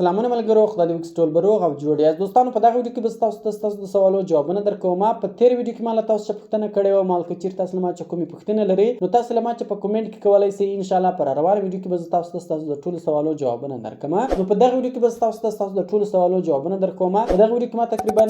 سلامونه ملګرو، خدای دې وکړي ټول به روغ او جوړ یاست. دوستانو په دغه ویډیو کې به ستاسو د سوالو جوابونه درکوم. په تېر ویډیو کې ما له تاسو څخه پوښتنه کړې وه، مال که چېرې تاسو له ما څخه کومې پوښتنې لرئ نو تاسو له ما څخه په کومنټ کې کولی شئ. انشاءالله په راروانه ویډیو کې به زه ستاسو د ټولو سوالو جوابونه درکوم. نو په دغه ویډیو کې به ستاسو د ټولو سوالو جوابونه درکوم. په دغه ویډیو کې ما تقریبا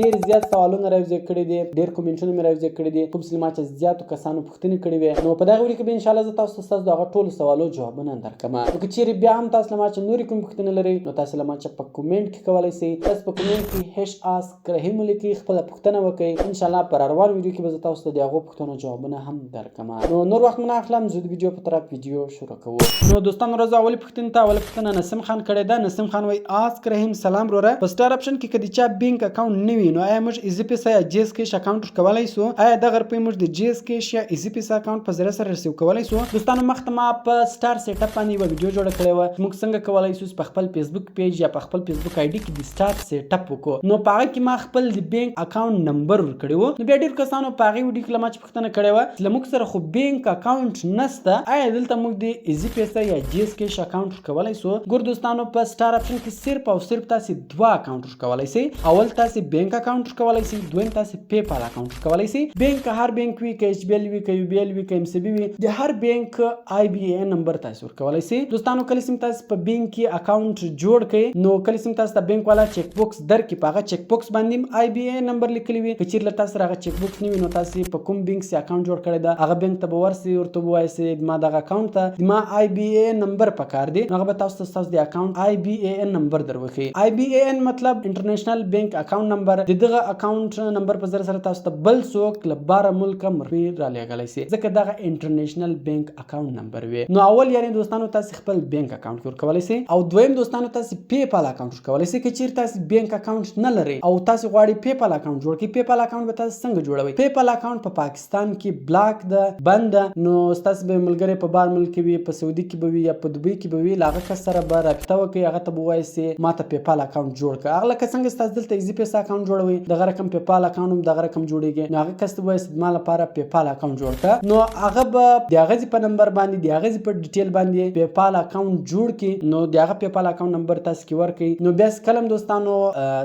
ډېر زیات سوالونه راوځي کړي دي، ډېر کومنټونه مې راوځي کړي دي، کوم چې ما څخه زیاتو کسانو پوښتنې کړې وې. نو په دغه ویډیو کې به انشاءالله زه تاسو د هغه ټولو سوالو جوابونه درکوم. نو که چېرې بیا هم تاسو له ما څخه نورې کومې پوښتنې لرئ نو تاسو له ما څخه په کومنټ کې کولی شئ. تاسو په کومنټ کې هیش آسک رحیم ولیکئ، خپله پوښتنه وکړئ. انشاءالله په راروان ویډیو کې به زه تاسو ته د هغو پوښتنو جوابونه هم درکوم. نو نور وخت مو نه اخلم، زه د ویډیو په طرف ویډیو شروع کوو. نو دوستانو راځو اولې پوښتنې ته. اوله پوښتنه نسیم خان کړې ده. نسیم خان وایي آسک رحیم سلام وروره، په سټار اپشن کې که د چا بینک اکاونټ نه وي نو آیا موږ ایزي پیسه یا جیز کیش اکاونټ ورکولی سو؟ آیا دغه روپۍ موږ د جیز کیش یا ایزي پیسه اکاونټ په ذریعه سره ریسیو کولی سو؟ دوستانو مخته ما په سټار سیټ اپ باندې یوه ویډیو جوړه کړې وه، موږ څنګه کولی سو په خپل فیسبوک پیج یا په خپل فیسبوک آی ډي کې د سټار سیټ اپ وکړو. نو په هغه کې ما خپل د بینک اکاونټ نمبر ورکړی و. نو بیا ډېرو کسانو په هغې ویډیو کې له ما چې پوښتنه کړې وه چې له موږ سره خو بینک اکاونټ نشته، آیا دلته موږ د ایزي پیسه یا جیز کیش اکاونټ ورکولی سو؟ ګور دوستانو په سټار اپشن کې صرف او صرف تاسې دوه اکاونټ ورکولی سئ. اول تاسې بینک اکاونټ ورکولی سئ، دویم تاسې پی پال اکاونټ ورکولی سئ. بینک که هر بینک وي، که ایچ بی ایل وي، که یو بی ایل وي، که ایم سی بي وي، د هر بینک آی بی ای نمبر تاسې ورکولی سئ. دوستانو کله چې تاسې په بینک کې اکاونټ جوړ کړئ نو کله چې تاسو ته بینک والا چیک بوکس درکړي، په هغه چیک بوکس باندې آی بی ای نمبر لیکلی وي. که چېرې له تاسو سره هغه چیک بوکس نه وي نو تاسې په کوم بینک چې اکاونټ جوړ کړی ده هغه بینک ته به ورسئ، ورته به ووایئ چې ما دغه اکاونټ ته ما آی بی ای نمبر پکار دی، نو هغه به تاسو ته ستاسو د اکاونټ آی بی ای ان نمبر در وښیي. آی بی ای ان مطلب انټرنیشنل بینک اکاونټ نمبر. د دغه اکاونټ نمبر په ذریعه سره تاسو ته بل څوک له باره ملکه روپۍ رالیږلی شي، ځکه دغه انټرنیشنل بینک اکاونټ نمبر وي. نو اول یعنې دوستانو تاسې خپل بینک اکاونټ کې ورکولی شئ، او دویم دوستانو تاسې پی پال اکاونټ ورکولی شئ. که چېرې تاسې بینک اکاونټ نه لرئ او تاسې غواړئ پی پال اکاونټ جوړ کړئ، پی پال اکاونټ به تاسې څنګه جوړوئ؟ پی پال اکاونټ په پاکستان کې بلاک ده، بند ده. نو ستاسې به ملګری په بار ملک کې وي، په سعودي کې به وي یا په دوبۍ کې به وي، له هغه کس سره به رابطه وکړئ، هغه ته به ووایئ چې ما ته پی پال اکاونټ جوړ کړه. هغه لکه څنګه ستاسو دلته ایزي پیسه اکاونټ جوړوئ دغه رقم پی پال اکاونټ هم دغه رقم جوړېږي. نو هغه کس ته ووایئ چې زما لپاره پی پال اکاونټ جوړ کړه. نو هغه به د هغه په نمبر باندې د هغه په ډیټیل باندې پی پال اکاونټ جوړ کړي. نو د هغه پی پال اکاونټ نمبر تاسو کې ورکړئ. نو بیا کله هم دوستانو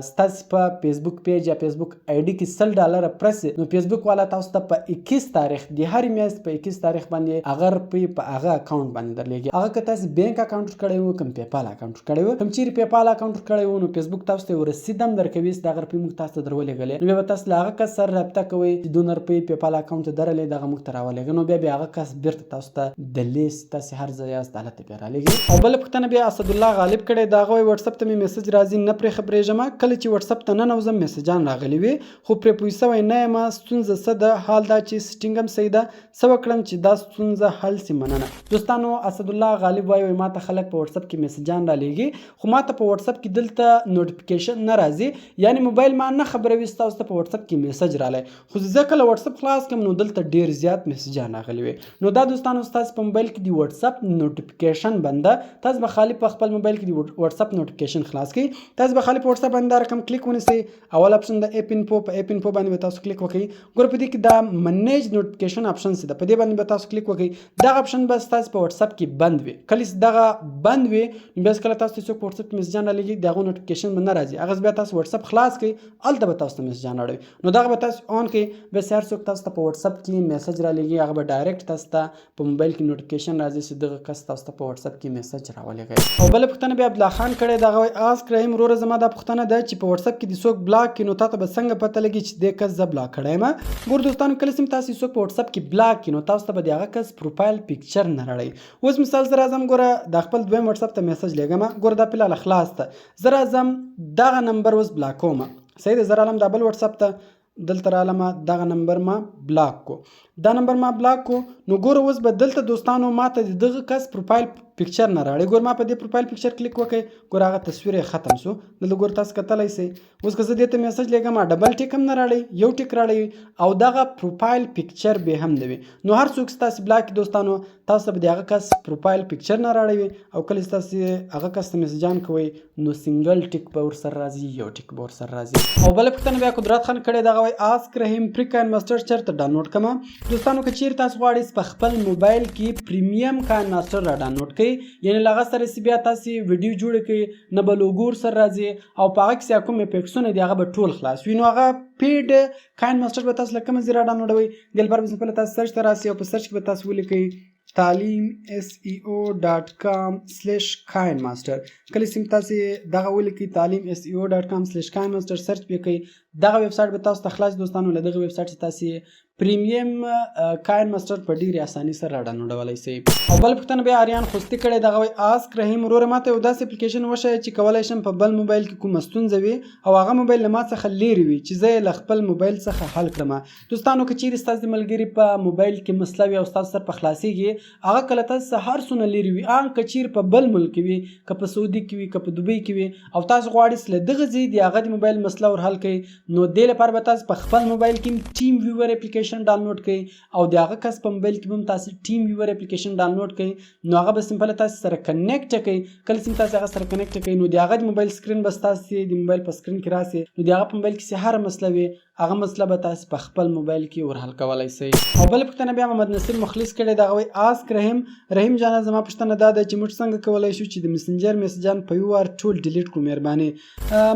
ستاسو په فیسبوک پیج یا فیسبوک آی ډي کې $100 پرسي نو فیسبوک والا تاسو ته په 21 تاریخ د هرې میاشتې په 21 تاریخ باندې هغه روپۍ په هغه اکاونټ باندې درلیږي. هغه که تاسو بینک اکاونټ کړی وو، کوم پی پال اکاونټ کړی وو، کوم چیرې پی پال اکاونټ کړی وو نو فیسبوک تاسو ته یو رسید هم درکوي چې دغه روپۍ موږ تاسو ته درولېږلې. نو بیا به تاسو له هغه کس سره رابطه کوئ چې دونه روپۍ پی پال اکاونټ ته درلې دغه موږ ته راولېږه. نو بیا هغه کس بیرته تاسو ته د لیست تاسې هر ځای یاست هلته بیا رالېږي. او بله پوښتنه بیا اسدالله غالب کړې ده. هغه وایي وټساپ ته مې میسج راځي نه پرې خبرېږم، کله چې وټساپ ته ننوځم میسجان راغلي وي خو پرې پوه سوی نه یم، ستونزه څه ده؟ حال دا چې سیټینګ هم صحیح ده، څه وکړم چې دا ستونزه حل سي؟ مننه. دوستانو اسدالله غالب وایي ما ته خلک په وټساپ کې میسجان رالیږي خو ما ته په وټساپ کې دلته نوټیفیکیشن نه راځي، یعنې موبایل ما نه خبروي ستاسو ته په وټساپ کې میسج رالی. خو زه کله وټساپ خلاص کړم نو دلته ډېر زیات میسجان راغلي وي. نو دا دوستانو ستاسو په موبایل کې د وټساپ نوټیفیکیشن بنده، تاسو به خالي په خپل موبایل کې د وټساپ نوټیفیکیشن خلاص کړئ. تاسو به خالي په وټساپ باندې دا رقم کلیک ونیسئ. اول اپشن د ایپ انفو، په ایپ انفو باندې به تاسو کلیک وکړئ. ګوره په دې کې دا منیج نوټیفیکیشن اپشن څه ده، په دې باندې به تاسو کلیک وکړئ. دغه اپشن به ستاسو په وټساپ کې بند وي. کله چې دغه بند وي نو بیا کله تاسو ته څوک په وټساپ کې میسجان رالیږي د هغو نوټیفیکیشن به نه راځي. هغه بیا تاسو وټساپ خلاص کړئ، هلته به تاسو ته میسجان راوړي. نو دغه به تاسو آن کړئ. بیا چې هر څوک تاسو ته په وټساپ کې میسج رالیږي هغه به ډایرکټ تاسو ته په موبایل کې نوټیفیکیشن راځي چې دغه کس تاسو ته په وټساپ کې میسج راولېږي. او بله پوښتنه بیا عبدالله خان کړې ده. هغه وایي آسک رحیم وروره زما دا پوښتنه ده چې په وټساپ کې د څوک بلاک کړي نو تاته به څنګه پته لګي چې دې کس زه بلاک کړی یم؟ ګور دوستانو کله چې تاسو څوک په وټساپ کې بلاک کړي نو تاسو ته به د هغه کس پروفایل پکچر نه راړئ. اوس مثال زه راځم ګوره د خپل دویم وټساپ ته میسج لیږم، ګوره دا فلحال خلاص ده، زه راځم دغه نمبر اوس بلاک کوم. صحیح ده، زه رالم دا بل وټساپ ته، دلته رالم دغه نمبر ما بلاک کو، دا نمبر ما بلاک کو. نو ګوره اوس به دلته دوستانو ماته د دغه کس پروفایل پکچر نه راړي. ګور ما په دې پروفایل پکچر کلیک وکړئ، ګور هغه تصویر یې ختم شو. دلته ګور تاسو کتلی شئ. اوس که زه دې ته میسج لیږم ډبل ټیک هم نه راړي، یو ټیک راړي او دغه پروفایل پکچر به هم نه وي. نو هر څوک چې تاسو بلاک دوستانو تاسو به د هغه کس پروفایل پکچر نه راړوي او کله چې تاسو هغه کس ته میسجان کوئ نو سنګل ټیک به ورسره راځي، یو ټیک به ورسره راځي. او بله پوښتنه بیا قدرت خان کړې دغه وایي آسک رحیم پری کاین ماسټر چېرته ډاونلوډ کړم؟ دوستانو که چیرې تاسو غواړئ په خپل موبایل کې پریمیم کاین ماسټر را ډاونلوډ کړئ یعنی لغه سره سی بیا تاسو ویډیو جوړ کړئ نه به لوګو سره راځي او په هغه کې کوم افیکټسونه دی هغه به ټول خلاص وي. نو هغه پیډ کاین ماستر به تاسو لکه مزه را ډاونلوډوي د لپاره به تاسو سرچ ته راسي او په سرچ کې به تاسو ولیکئ talim.seo.com/kindmaster کله سیم تاسو دغه ولیکئ talim.seo.com/kindmaster سرچ وکړئ دغه ویب سټ به تاسو ته خلاص دوستانو له دغه ویب سټ تاسو پریمیم کاین ماستر په ډیره اساني سره را ډاونلوډولای شئ. او بل پښتنه بیا اریان خوستي کړي دغه وای آسک رحیم وروره ماته یو داسې اپلیکیشن وښایه چې کولای شم په بل موبایل کې کوم ستونزه وي او هغه موبایل له ما څخه لرې وي چې زه له خپل موبایل څخه حل کړم. دوستانو که چیرې ستاسو د ملګري په موبایل کې مسله وي او ستاسو سره په خلاصيږي هغه کله تاسو هر څونه لرې وي ان که چیرې په بل ملک وي که په سعودي کې وي که په دوبۍ کې وي او تاسو غواړئ چې دغه ځای دی هغه د موبایل مسله ور حل کړئ نو د لپاره به تاسو په خپل موبایل کې ټیم ویور اپلیکیشن ډاونلوډ کړئ او د هغه کس په موبایل کې هم تاسو ټیم ویور اپلیکیشن ډاونلوډ کړئ نو هغه به سمپل تاسو سره کنیکټ کړئ. کله چې تاسو هغه سره کنیکټ کړئ نو د هغه د موبایل سکرین به تاسو د موبایل په سکرین کې راسي نو د هغه په موبایل کې هر مسله وي هغه مسله به تاسو په خپل موبایل کې ور حل کولای شئ. او بل پښتنه بیا محمد نصیر مخلص کړي دا وای آسک رحیم جان زما پښتنه دا ده چې موږ څنګه کولای شو چې د میسنجر میسجان په یو وار ټول ډیلیټ کړو مهرباني.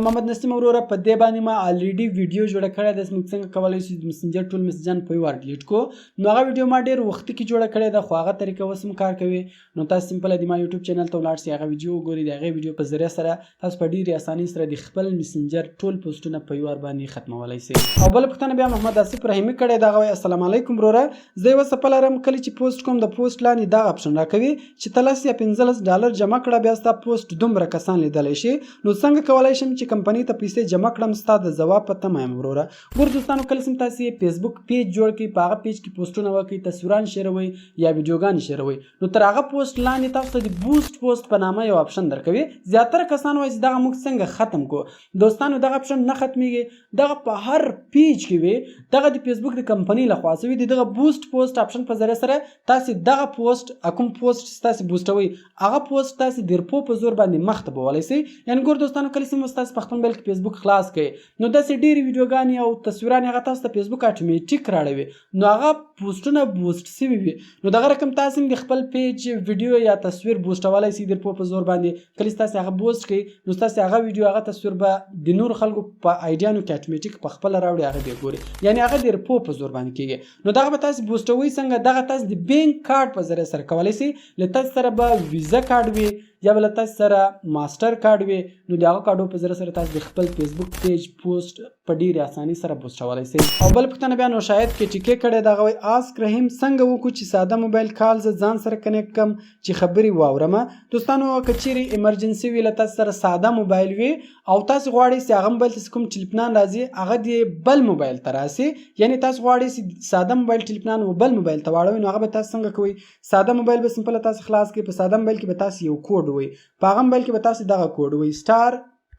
محمد نصیر وروره په دې باندې ما الریډي ویډیو جوړه کړې ده چې موږ څنګه کولای شو د میسنجر ټول میسجان په یو وار ډیلیټ کو نو هغه ویډیو ما ډیر وخت کې جوړه کړې ده خو هغه طریقه وسم کار کوي نو تاسو سمپل د ما یوټیوب چینل ته ولاړ شئ هغه ویډیو وګورئ دغه ویډیو په ذریعہ سره تاسو په ډیره اسانۍ سره د خپل میسنجر ټول پوسټونه په یو وار باندې ختمولای شئ. او بل پښتنه بیا محمد آصف رحیمی کړي دا غوي السلام علیکم وروره زه یو سپل رم کلی چې پوسټ کوم د پوسټ لاندې دا اپشن راکوي چې $13 یا $15 جمع کړه بیا ستا پوسټ دومره کسان لیدلی شي نو څنګه کولای شم چې کمپنی ته پیسې جمع کړم ستا د جواب پته مې وروره. ګور دوستانو کله سم تاسو فیسبوک پیج جوړ کړئ په هغه پیج کې پوسټونه وکړئ تصویران شیروي یا ویډیوګان شیروي نو تر هغه پوسټ لاندې تاسو د بوست پوسټ په نامه یو اپشن درکوي زیاتره کسان وایي دا موږ څنګه ختم کو دوستانو دغه اپشن نه ختميږي دغه په هر پیج کې وي دغه د فیسبوک د کمپنی له خوا سوي دغه بوست پوسټ اپشن په ذریعہ سره تاسو دغه پوسټ کوم پوسټ تاسو بوستوي هغه پوسټ تاسو درپو په زور باندې مخته بولای شي. یعنی ګور دوستانو کله چې تاسو په خپل موبایل کې فیسبوک خلاص کړئ نو د ډېری ویډیوګانې او تصویرونه هغه تاسو ته فیسبوک اتوماتیک راړوي نو هغه پوسټونه بوست شوي وي نو دغه رقم تاسو د خپل پیج ویډیو یا تصویر بوستولای شي درپو په زور باندې کله تاسو هغه بوست کړئ نو تاسو هغه ویډیو هغه تصویر به د نور خلکو په ایډیانو کې اتوماتیک په خپل راوړي هغه به ګوري یعنی هغه درپو په زور باندې کیږي نو دغه به تاسو بوستوي څنګه دغه تاسو د بینک کارت په ذریعہ سره کولای شي لته سره به ویزا کارت وي یا بل تاسو سره ماستر کارت وي نو دغه کارتو په ذریعہ سره تاسو د خپل فیسبوک پیج پوسټ په ډیره اسانۍ سره بوستولای شئ. او بل پښتنه بیا نو شاید کې ټیکې کړي دا غوي آسک رحیم څنګه وکړو چې ساده موبایل کال ځان سره کنیکټ کم چې خبري واورم. دوستانو کچيري ایمرجنسي وی لته سره ساده موبایل وي او تاسو غواړئ چې هغه موبایل تاسو کوم ټلیفون راځي هغه دی بل موبایل تراسي یعنی تاسو غواړئ چې ساده موبایل ټلیفون او بل موبایل ته واړوي نو هغه به تاسو څنګه کوئ ساده موبایل به سمپل تاسو خلاص کړئ په ساده موبایل کې به تاسو یو کوډ وي په هغه موبایل کې به تاسو دغه کوډ وي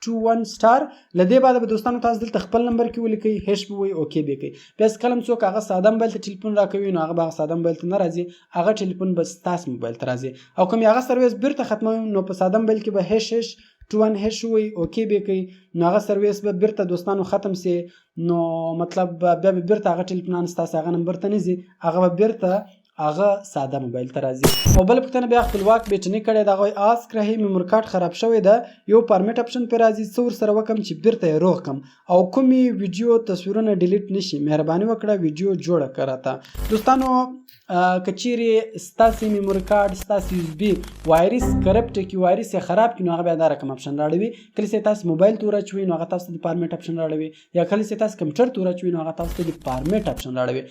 *21* لدې بعد به دوستانو تاسو دلته خپل نمبر کې ولیکئ هیڅ به وي اوکې به کوي بس کلم څوک هغه ساده موبایل ته ټلیفون راکوي نو هغه به ساده موبایل ته نه راځي هغه ټلیفون بس تاسو موبایل ته راځي او کوم هغه سرویس بیرته ختموي نو په ساده موبایل کې به هیڅ *21# وي اوکې به کوي نو هغه سرویس به بیرته دوستانو ختم سي نو مطلب بیا به بیرته هغه ټلیفون تاسو هغه نمبر ته نزي هغه به بیرته هغه ساده موبایل ته راځي. او بل پښتنه بیا خپلواک بیټنی کړي دا غوي آسک رحیم میموري کارت خراب شوی ده یو فارمیټ اپشن پر راځي څور سره وکم چې بیرته روغ کم او کومي ویډیو تصویرونه ډیلیټ نشي مهرباني وکړه ویډیو جوړه کړه. دوستانو کچيري ستاسو میموري کارت ستاسو یو اس بي وایرس کرپټ کی وایرس یې خراب کینو هغه بیا دا رقم اپشن راړوي کله چې تاسو موبایل تور اچوي نو هغه تاسو د فارمیټ اپشن راړوي یا کله چې تاسو کمپیوټر تور اچوي نو هغه تاسو د فارمیټ اپشن راړوي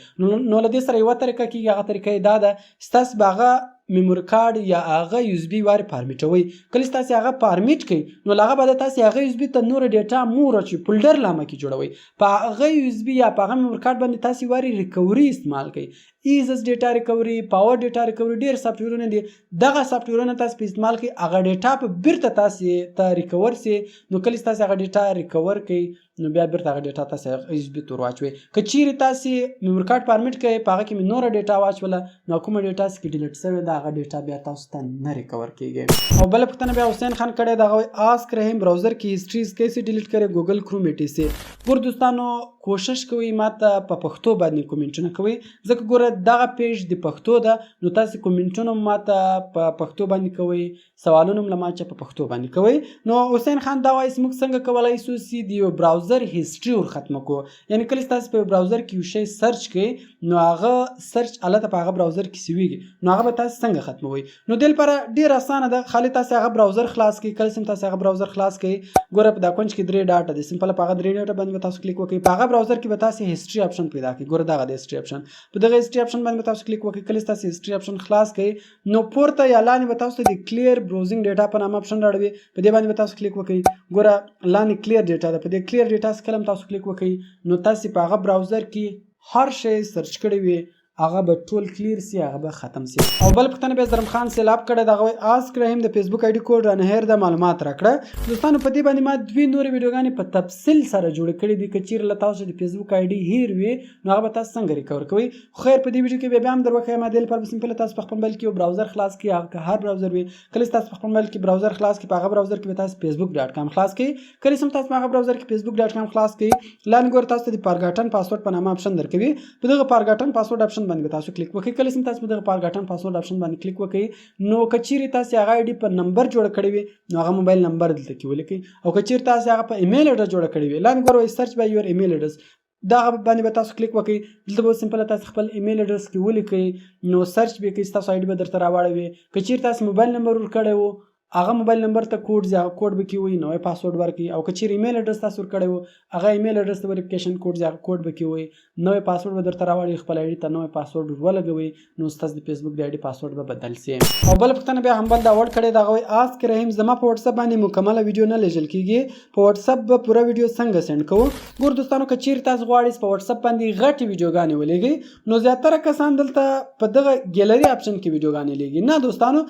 نو لدې سره یو طریقه کیږي هغه طریقه دا ده ستاسو باغه میموري کارت یا هغه یو اس بي واری فارمیټوي کله تاسو هغه فارمیټ کړئ نو هغه به تاسو هغه یو اس بي ته نور ډیټا مور چی فولډر لامه کې جوړوي په هغه یو اس بي یا په هغه میموري کارت باندې تاسو واری ریکوري استعمال کړئ ایزس ډیټا ریکوري پاور ډیټا ریکوري ډیر سافټویرونه دي دغه سافټویرونه تاسو په استعمال کې هغه ډیټا په بیرته تاسو ته ریکور سي نو کله تاسو هغه ډیټا ریکور کړئ نو بیا بیرته هغه ډیټا تاسو ایس بي تور واچوي کچيري تاسو میموري کارت فارمیټ کړئ په هغه کې نور ډیټا واچوله نو کوم ډیټا سکي ډیلیټ شوی دا هغه ډیټا بیا تاسو ته نه ریکور کیږي. او بل پښتنه بیا حسین خان کړي دا آسک رحیم براوزر کی هیستریز کیسه ډیلیټ کړي ګوګل کروم ایټی سي ګور دوستانو کوشش کوي ماته په پښتو باندې کومنټونه کوي ځکه ګوره دغه پیج د پښتو ده نو تاسو کومنټونه ماته په پښتو باندې کوئ سوالونه هم له ما چې په پښتو باندې کوئ نو حسین خان دا وایي موږ څنګه کولی شو چې د یو براوزر هیسټري ور ختمه کړو یعنی کله چې تاسو په براوزر کې یو شی سرچ کړئ نو هغه سرچ هلته په هغه براوزر کې سویږي نو هغه به تاسو څنګه ختموئ نو دې لپاره ډېر اسانه ده خالي تاسو هغه براوزر خلاص کړئ کله چې تاسو هغه براوزر خلاص کړئ ګوره په دا کونج کې 3 ډاټ دي سمپل په هغه 3 ډاټ باندې تاسو کلیک وکړئ په هغه براوزر کې به تاسو هیسټري اپشن پیدا کړئ ګوره دغه د هیسټري اپشن په دغه هیسټري اپشن باندې تاسو کلیک وکړئ کله چې تاسو هیسټري اپشن خلاص کړئ نو پورته یا لاندې به تاسو د کلیر براوزینګ ډیټا په نامه اپشن راوړي په دې باندې تاسو کلیک وکړئ ګوره لاندې کلیر ډیټا ده په دې کلیر ډیټا کلم تاسو کلیک وکړئ نو تاسو په هغه براوزر کې هر شی سرچ کړی وي هغه به ټول کلیر سی هغه به ختم سی او بل پښتنه به زرم خان سیلاب کړه دغه آسک رحیم د فیسبوک آی ډی کوډ رانه هر د معلومات راکړه دوستانو په دې باندې ما دوی نور ویډیوګانې په تفصیل سره جوړ کړې دي کچیر له تاسو د فیسبوک آی ډی هیر وي نو هغه به تاسو څنګه ریکور کوئ خیر په دې ویډیو کې به هم دروخه ما دل پر سمپل تاسو په خپل موبایل کې براوزر خلاص کړئ هر براوزر وي کله تاسو په خپل موبایل کې براوزر خلاص کړئ په هغه براوزر کې به تاسو facebook.com خلاص کړئ کله سم تاسو هغه براوزر کې facebook.com خلاص کړئ لاندې ګور تاسو د پارګاټن پاسورډ په نامه اپشن درکوي په دغه پارګاټن پاسورډ اپشن باندې تاسو کلیک وکړئ کله سم تاسو دغه پارګاټن پاسورډ اپشن باندې کلیک وکړئ نو کچيري تاسو هغه آی ډی په نمبر جوړ کړی وي نو هغه موبایل نمبر دلته کې ولیکئ او کچيري تاسو هغه په ایمیل اډرس جوړ کړی وي لاندې ګور سرچ بای یور ایمیل اډرس دا باندې به تاسو کلیک وکړئ دلته به سمپل تاسو خپل ایمیل اډرس کې ولیکئ نو سرچ به کوي تاسو آی ډی به درته راوړی کچيري تاسو موبایل نمبر ور کړی وو هغه موبایل نمبر ته کوډ ځای کوډ به کې وي نو پاسورډ ورکړي او کچیر ایمیل اډرس تاسو ور کړی وو هغه ایمیل اډرس ته وریفیکیشن کوډ ځای کوډ به کې وي نو پاسورډ به درته راوړي خپل آی ډی ته نو پاسورډ ولګوي نو تاسو د فیسبوک د آی ډی پاسورډ به بدل شي او بل پښتنه بیا هم بل دا ورډ کړی دا غوي آسک رحیم زما په واتس اپ باندې مکمل ویډیو نه لیږل کیږي په واتس اپ به پوره ویډیو څنګه سند کوو ګور دوستانو کچیر تاسو غواړئ په واتس اپ باندې غټ ویډیوګانې ولېږئ نو زیاتره کسان دلته په دغه ګیلری اپشن کې ویډیوګانې لېږي نه دوستانو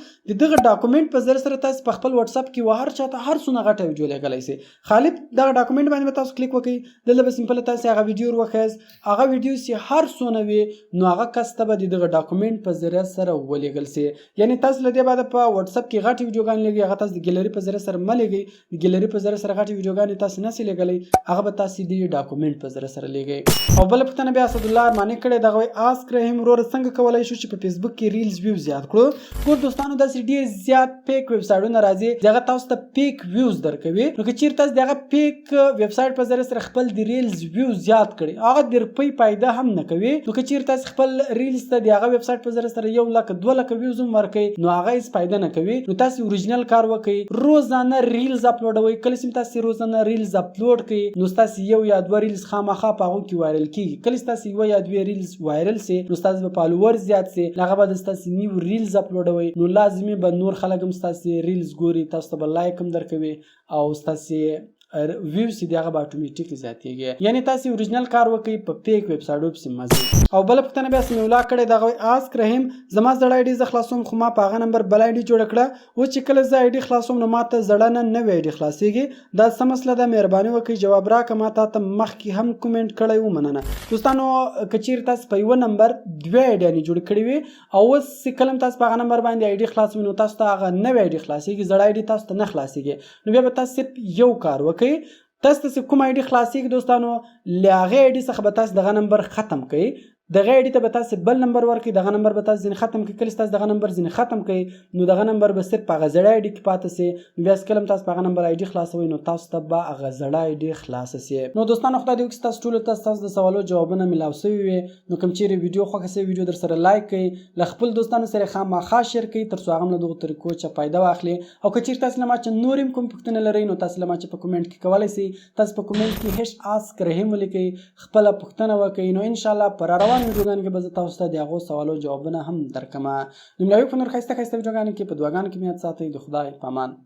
دغه ډاکومېنټ په ذریعہ سره تاسو په خپل واتس اپ کې وهر چاته هر څونه غټه ویډیو لګلای شي خالي دغه ډاکومېنټ باندې تاسو کلیک وکړئ دلته به سمپل تاسو هغه ویډیو وروخیز هغه ویډیو سي هر څونه وي نو هغه کسته به دغه ډاکومېنټ په ذریعہ سره ولېږل شي یعنی تاسو لدی بعد په واتس اپ کې غټه ویډیوګان لګي هغه تاسو د ګیلری په ذریعہ سره ملګي د ګیلری په ذریعہ سره غټه ویډیوګان تاسو نه سي لګلای هغه به تاسو د ډاکومېنټ په ذریعہ سره لګي او بل پښتنه بیا اسد الله ارمانی کړي دغه آسک رحیم ورور څنګه کولای شو چې په فیسبوک کې ریلز ویو زیات کړو ګور دوستانو دا ډیر زیات پیک ویب سایټونه راځي دغه تاسو ته پیک ویوز درکوي نو که چیرته تاسو دغه پیک ویب سایټ په ذریعہ سره خپل د ریلز ویو زیات کړي هغه د روپۍ پیدا هم نه کوي نو که چیرته تاسو خپل ریلز ته دغه ویب سایټ په ذریعہ سره 1 لک 2 لک ویوز ورکړي نو هغه هیڅ پیدا نه کوي نو تاسو اوریجنل کار وکړئ روزانه ریلز اپلوډوي کله چې تاسو روزانه ریلز اپلوډ کړئ نو تاسو یو یا دوه ریلز خامخا په هغه کې وایرل کیږي کله چې تاسو یو یا دوه ریلز وایرل سي نو تاسو په فالوور زیات سي هغه به تاسو نیو ریلز اپلوډوي نو لازمي به نور خلک هم تاسو ریلز ګوري تاسو به لایک هم درکوي او تاسو ویو سي دغه به اتوماتیک زیاتېږي یعنی تاسو اوریجنل کار وکړئ په پیک ویب سایټ په مزه او بل پښتنه بیا سم ولا کړي دغه آسک رحیم زما زړه آی ډی ز خلاصوم خو ما په هغه نمبر بل آی ډی جوړ کړه و چې کله ز آی ډی خلاصوم نو ماته زړه نه وی ډی خلاصيږي دا سم مسله ده مهرباني وکړئ جواب راکړه ماته ته مخ کې هم کومنټ کړی و مننه دوستانو کچیر تاسو په یو نمبر دوه آی ډی جوړ کړی وي او وس کلم تاسو په هغه نمبر باندې آی ډی خلاصوم نو تاسو ته هغه نه وی ډی خلاصيږي زړه آی ډی تاسو ته نه خلاصيږي نو بیا به تاسو یو کار وکړئ تاسو کوم آی ډی خلاصيږي دوستانو لاغه آی ډی څخه به تاسو دغه نمبر ختم کړئ دغه آی ډی ته به تاسو بل نمبر ورکړئ دغه نمبر به تاسو ځین ختم کړئ کله تاسو دغه نمبر ځین ختم کړئ نو دغه نمبر به صرف هغه زړه آی ډی کې پاتې سي بیا کله تاسو هغه نمبر آی ډی خلاصوي نو تاسو ته به هغه زړه آی ډی خلاص سي نو دوستانو خدای دې وکړي تاسو ټول تاسو د سوالو جوابونه ملاو شوي وي نو کوم چیرې ویډیو خوښه سي ویډیو در سره لایک کړئ ل خپل دوستانو سره خامخا شیر کړئ تر څو هغه له دغه طریقو چې فائدہ واخلي او که چیرې تاسو لمه چې نورم کوم پوښتنه لرئ نو تاسو لمه چې په کومنټ کې کولای شئ تاسو په کومنټ کې هیڅ آسک رحیم ولیکئ خپل پوښتنه وکړئ نو ان شاء الله پر روان ویډیوګان کې به تاسو ته دغه سوالو جوابونه هم درکمه نو ملایو په نور خسته ویډیوګان کې په دواګان کې میات ساتي د خدای پامان